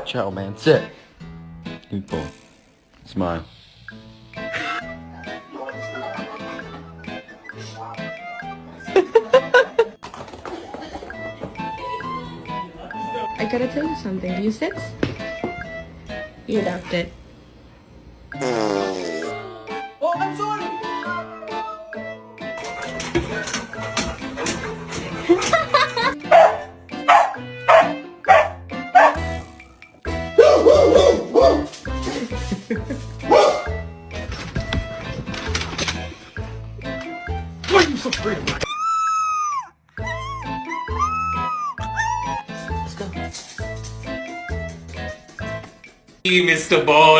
Ciao, man. Sit. Good boy. Smile. I gotta tell you something. Do you sit? You adopted. Oh, I'm sorry! Why are you so afraid of me? Let's go. Mr. Ball.